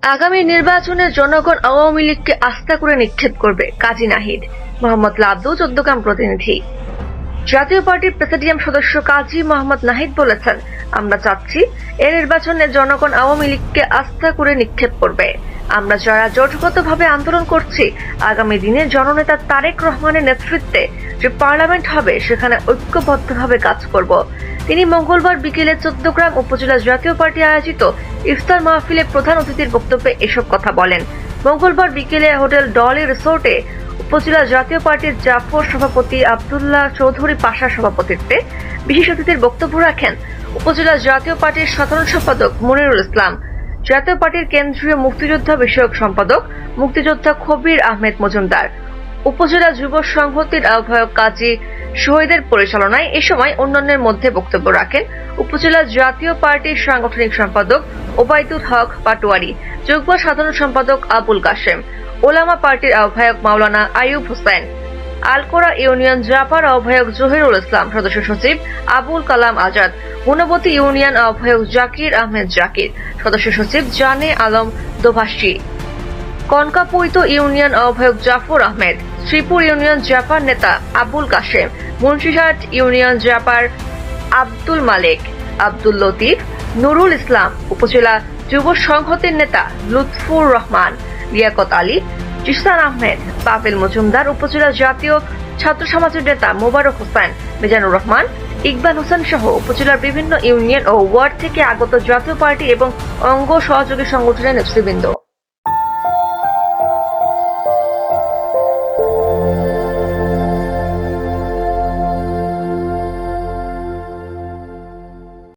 আগামী নির্বাচনে জনগণ আওয়ামী লীগকে আস্থা করে নিক্ষেপ করবে কাজী নাহিদ। মোহাম্মদ লাদু চৌদ্দগ্রাম প্রতিনিধি। জাতীয় পার্টির প্রেসিডিয়াম সদস্য কাজী মোহাম্মদ নাহিদ বলেছেন, আমরা চাচ্ছি এই নির্বাচনে জনগণ আওয়ামী লীগকে আস্থা করে নিক্ষেপ করবে। আমরা যারা জোটগতভাবে আন্দোলন করছি, আগামী দিনে জননেতা তারেক রহমানের নেতৃত্বে যে পার্লামেন্ট হবে সেখানে ঐক্যবদ্ধভাবে কাজ করব। তিনি মঙ্গলবার বিকেলে চৌদ্দগ্রাম উপজেলা জাতীয় পার্টি আয়োজিত ইফতার মাহফিলে প্রধান অতিথির বক্তব্যে এসব কথা বলেন। মঙ্গলবার বিকেলে হোটেল ডলি রিসোর্টে উপজেলা জাতীয় পার্টির জাফর সভাপতি আব্দুল্লাহ চৌধুরী পাশার সভাপতিত্বে বিশেষ অতিথির বক্তব্য রাখেন উপজেলা জাতীয় পার্টির সাধারণ সম্পাদক মনিরুল ইসলাম, জাতীয় পার্টির কেন্দ্রীয় মুক্তিযোদ্ধা বিষয়ক সম্পাদক মুক্তিযোদ্ধা খবির আহমেদ মজুমদার, উপজেলা যুব সংহতির আহ্বায়ক কাজী শহীদের পরিচালনায়। এ সময় অন্যান্যের মধ্যে বক্তব্য রাখেন উপজেলা জাতীয় পার্টির সাংগঠনিক সম্পাদক ওবায়দুল হক পাটোয়ারি, যুগ্ম সাধারণ সম্পাদক আবুল কাশেম, ওলামা পার্টির আহ্বায়ক মাওলানা আইয়ুব হোসেন, আলকোরা ইউনিয়ন জাপার আহ্বায়ক জহিরুল ইসলাম, সদস্য সচিব আবুল কালাম আজাদ, গুণবতী ইউনিয়ন আহ্বায়ক জাকির আহমেদ জাকির, সদস্য সচিব জানে আলম দোভাষী, কনকাপৈত ইউনিয়ন আহ্বায়ক জাফর আহমেদ, শ্রীপুর ইউনিয়ন জাপার নেতা আবুল কাশেম, মুন্সিরহাট ইউনিয়ন জাপার আব্দুল মালেক, আব্দুল লতিফ, নুরুল ইসলাম, উপজেলা যুব সংহতির নেতা লুৎফুর রহমান, লিয়াকত আলী, জিসান আহমেদ, পাভেল মজুমদার, উপজেলা জাতীয় ছাত্র সমাজের নেতা মোবারক হোসেন, মিজানুর রহমান, ইকবাল হোসেন সহ উপজেলার বিভিন্ন ইউনিয়ন ও ওয়ার্ড থেকে আগত জাতীয় পার্টি এবং অঙ্গ সহযোগী সংগঠনের নেতৃবৃন্দ।